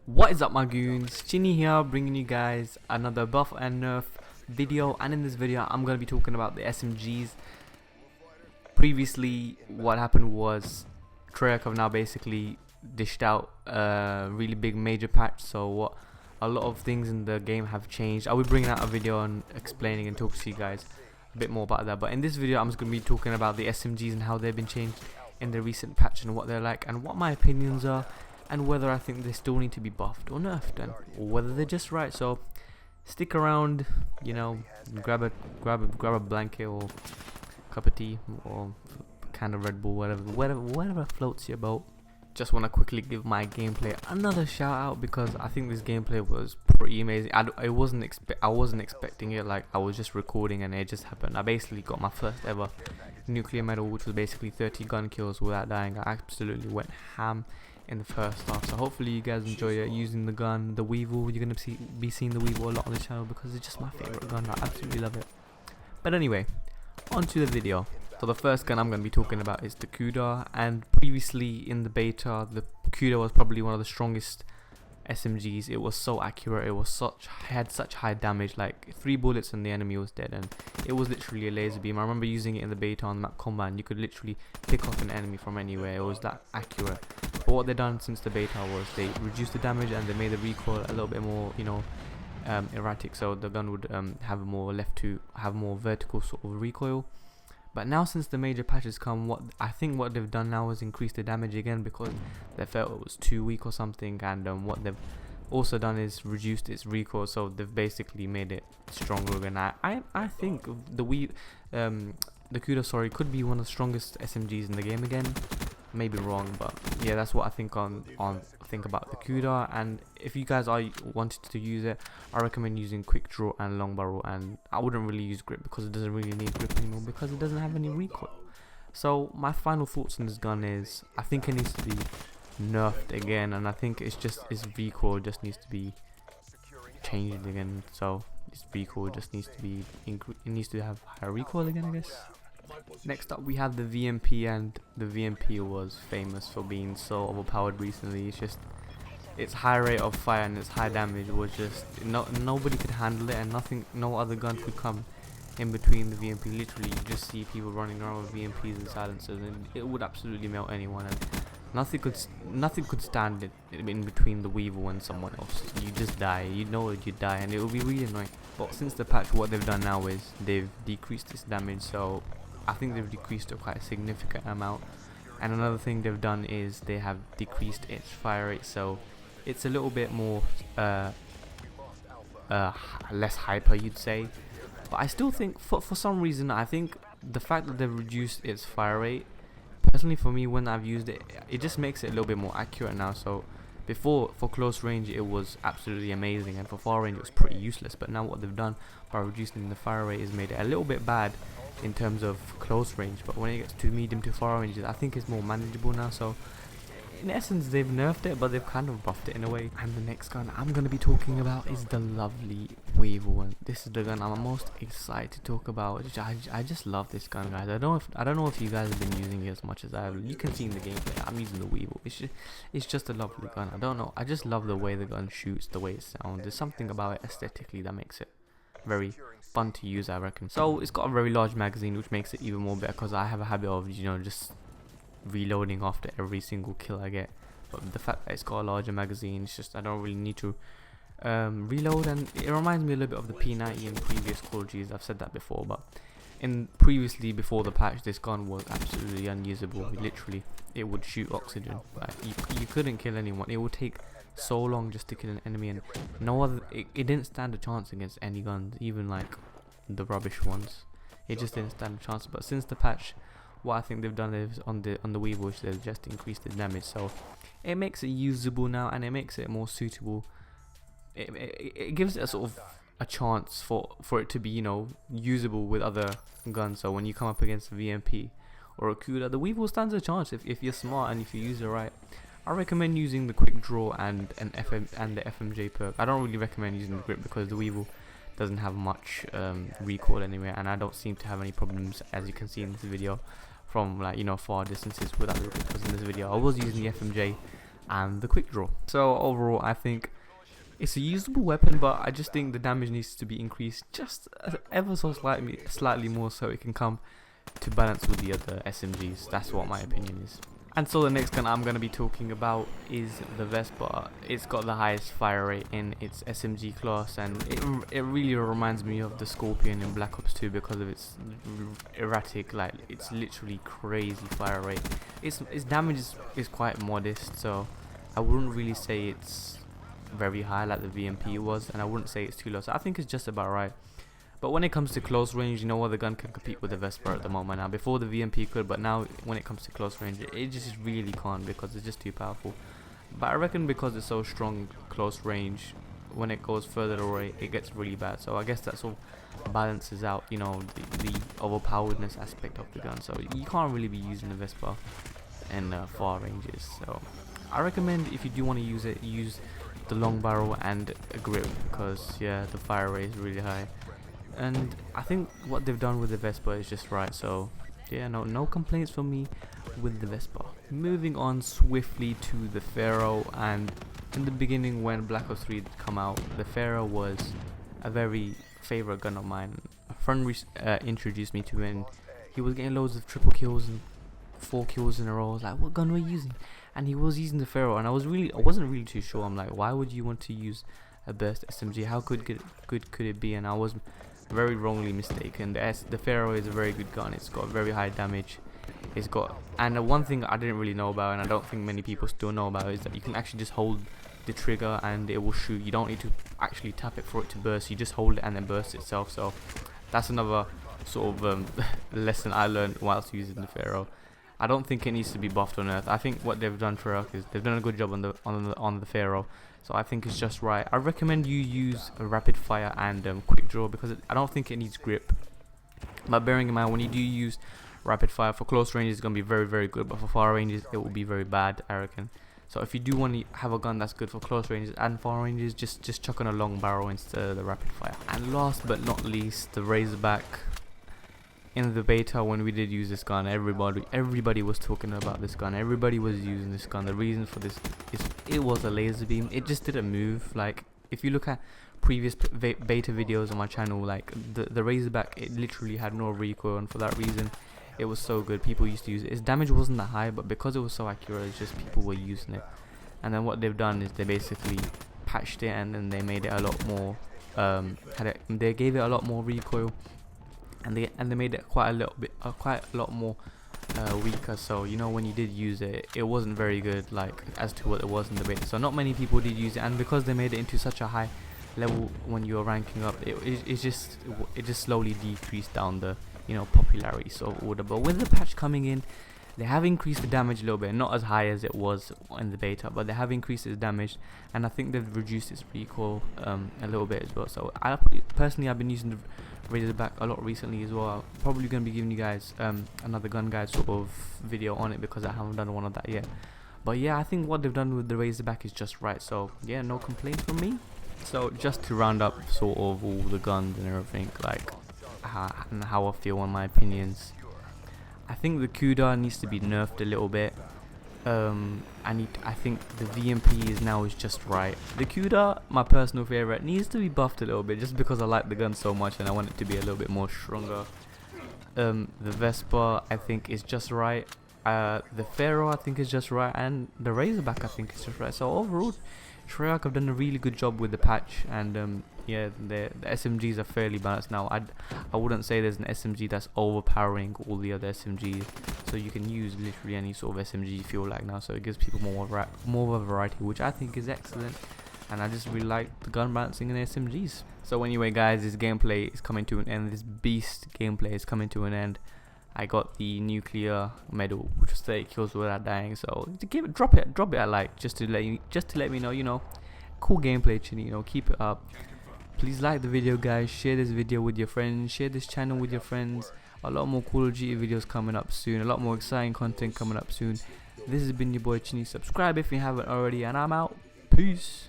What is up, my goons? Chinny here, bringing you guys another buff and nerf video. And in this video I'm going to be talking about the SMGs. Previously what happened was Treyarch have now basically dished out a really big major patch, so what a lot of things in the game have changed. I'll be bringing out a video on explaining and talking to you guys a bit more about that, but in this video I'm just going to be talking about the SMGs and how they've been changed in the recent patch and what they're like and what my opinions are, and whether I think they still need to be buffed or nerfed, and or whether they're just right. So stick around, you know, grab a blanket or cup of tea or kind of Red Bull, whatever floats your boat. Just want to quickly give my gameplay another shout out because I think this gameplay was pretty amazing. I wasn't expecting it. Like, I was just recording and it just happened. I basically got my first ever nuclear medal, which was basically 30 gun kills without dying. I absolutely went ham in the first half, so hopefully you guys enjoy it. Using the gun, the Weevil, you're gonna be seeing the Weevil a lot on the channel because it's just my favorite gun. I absolutely love it. But anyway, on to the video. So the first gun I'm going to be talking about is the Choob, and previously in the beta the Choob was probably one of the strongest SMGs. It was so accurate, had such high damage, like 3 bullets and the enemy was dead, and it was literally a laser beam. I remember using it in the beta on the map Combat, you could literally pick off an enemy from anywhere. It was that accurate. But what they've done since the beta was they reduced the damage and they made the recoil a little bit more, you know, erratic, so the gun would have more vertical sort of recoil. But now since the major patches come, what they've done now is increase the damage again because they felt it was too weak or something, and what they've also done is reduced its recoil, so they've basically made it stronger again. I think the Choob, sorry, could be one of the strongest SMGs in the game again. Maybe wrong, but yeah, that's what I think think about the Choob. And if you guys wanted to use it, I recommend using quick draw and long barrel, and I wouldn't really use grip because it doesn't really need grip anymore because it doesn't have any recoil. So my final thoughts on this gun is I think it needs to be nerfed again, and I think its recoil just needs to be changed again. So its recoil just needs to be it needs to have higher recoil again, I guess. Next up we have the VMP, and the VMP was famous for being so overpowered recently. It's just its high rate of fire and its high damage was just nobody could handle it, and no other gun could come in between the VMP. Literally you just see people running around with VMPs and silencers and it would absolutely melt anyone, and nothing could stand it in between the Weevil and someone else. You just die, you know you die, and it would be really annoying. But since the patch, what they've done now is they've decreased its damage, so I think they've decreased it quite a significant amount. And another thing they've done is they have decreased its fire rate, so it's a little bit more less hyper, you'd say. But I still think for some reason, I think the fact that they've reduced its fire rate, personally for me, when I've used it, it just makes it a little bit more accurate now. So before, for close range it was absolutely amazing, and for far range it was pretty useless. But now what they've done by reducing the fire rate has made it a little bit bad in terms of close range, but when it gets to medium to far ranges, I think it's more manageable now. So in essence they've nerfed it, but they've kind of buffed it in a way. And the next gun I'm going to be talking about is the lovely Weevil, and this is the gun I'm most excited to talk about. I just love this gun, guys. I don't know if you guys have been using it as much as I have. You can see in the gameplay I'm using the Weevil. It's just a lovely gun. I don't know, I just love the way the gun shoots, the way it sounds. There's something about it aesthetically that makes it very fun to use, I reckon. So it's got a very large magazine, which makes it even more better because I have a habit of, you know, just reloading after every single kill I get. But the fact that it's got a larger magazine, it's just I don't really need to reload, and it reminds me a little bit of the P90 in previous Call of Duties. I've said that before, but previously before the patch, this gun was absolutely unusable. Literally it would shoot oxygen, like you couldn't kill anyone. It would take so long just to kill an enemy, and it didn't stand a chance against any guns, even like the rubbish ones. It just didn't stand a chance. But since the patch, what I think they've done is on the Weevil, which they've just increased the damage, so it makes it usable now, and it makes it more suitable. It gives it a sort of a chance for it to be, you know, usable with other guns. So when you come up against a VMP or a Choob, the Weevil stands a chance if you're smart and if you use it right. I recommend using the quick draw and the FMJ perk. I don't really recommend using the grip because the Weevil doesn't have much recoil anyway, and I don't seem to have any problems, as you can see in this video, from, like, you know, far distances without the grip. Because in this video I was using the FMJ and the quick draw. So overall, I think it's a usable weapon, but I just think the damage needs to be increased just ever so slightly more, so it can come to balance with the other SMGs. That's what my opinion is. And so the next gun I'm going to be talking about is the Vespa. It's got the highest fire rate in its SMG class, and it really reminds me of the Scorpion in Black Ops 2 because of its erratic, like it's literally crazy fire rate. Its damage is quite modest, so I wouldn't really say it's very high like the VMP was, and I wouldn't say it's too low, so I think it's just about right. But when it comes to close range, you know what, the gun can compete with the Vespa at the moment now. Before the VMP could, but now when it comes to close range, it just really can't because it's just too powerful. But I reckon because it's so strong close range, when it goes further away, it gets really bad. So I guess that sort of balances out, you know, the overpoweredness aspect of the gun. So you can't really be using the Vespa in far ranges. So I recommend if you do want to use it, use the long barrel and a grip, because yeah, the fire rate is really high. And I think what they've done with the Vespa is just right, so yeah, no complaints from me with the Vespa. Moving on swiftly to the Pharaoh, and in the beginning when Black Ops 3 come out, the Pharaoh was a very favorite gun of mine. A friend introduced me to it, and he was getting loads of triple kills and 4 kills in a row. I was like, what gun were you using? And he was using the Pharaoh, and I wasn't really too sure. I'm like, why would you want to use a burst SMG? How good could it be? And I was very wrongly mistaken. The Pharaoh is a very good gun. It's got very high damage. It's got, and one thing I didn't really know about, and I don't think many people still know about, is that you can actually just hold the trigger and it will shoot. You don't need to actually tap it for it to burst. You just hold it and then burst itself. So that's another sort of lesson I learned whilst using the Pharaoh. I don't think it needs to be buffed on Earth. I think what they've done for Earth is they've done a good job on the Pharaoh. So I think it's just right. I recommend you use a rapid fire and quick draw, because I don't think it needs grip. But bearing in mind, when you do use rapid fire for close range, it's gonna be very, very good, but for far ranges it will be very bad, I reckon. So if you do want to have a gun that's good for close ranges and far ranges, just chuck on a long barrel instead of the rapid fire. And last but not least, the Razorback. In the beta, when we did use this gun, everybody was talking about this gun. Everybody was using this gun. The reason for this is it was a laser beam. It just didn't move. Like, if you look at previous beta videos on my channel, like the Razorback, it literally had no recoil, and for that reason it was so good. People used to use it. Its damage wasn't that high, but because it was so accurate, it's just people were using it. And then what they've done is they basically patched it, and then they made it a lot more they gave it a lot more recoil, and they made it quite a lot more weaker. So you know, when you did use it, it wasn't very good, like as to what it was in the beta. So not many people did use it, and because they made it into such a high level when you were ranking up, it just slowly decreased down the, you know, popularity sort of order. But with the patch coming in, they have increased the damage a little bit, not as high as it was in the beta, but they have increased its damage, and I think they've reduced its recoil a little bit as well. So personally I've been using the Razorback a lot recently as well. I'm probably going to be giving you guys another gun guide sort of video on it, because I haven't done one of that yet. But yeah, I think what they've done with the Razorback is just right. So yeah, no complaints from me. So just to round up sort of all the guns and everything, like how I feel on my opinions, I think the CUDA needs to be nerfed a little bit. I think the VMP is just right. The CUDA, my personal favorite, needs to be buffed a little bit, just because I like the gun so much and I want it to be a little bit more stronger. The Vespa, I think, is just right. The Pharaoh, I think, is just right, and the Razorback, I think, is just right. So overall, Treyarch have done a really good job with the patch, and yeah, the SMGs are fairly balanced now. I wouldn't say there's an SMG that's overpowering all the other SMGs, so you can use literally any sort of SMG you feel like now. So it gives people more of a variety, which I think is excellent, and I just really like the gun balancing in the SMGs. So anyway, guys, this gameplay is coming to an end. This beast gameplay is coming to an end. I got the nuclear medal, which was 30 kills without dying. So to drop it a like, just to let me know, you know, cool gameplay, Chinny, you know, keep it up. Please like the video, guys. Share this video with your friends. Share this channel with your friends. A lot more Call of Duty videos coming up soon. A lot more exciting content coming up soon. This has been your boy Chinny. Subscribe if you haven't already, and I'm out. Peace.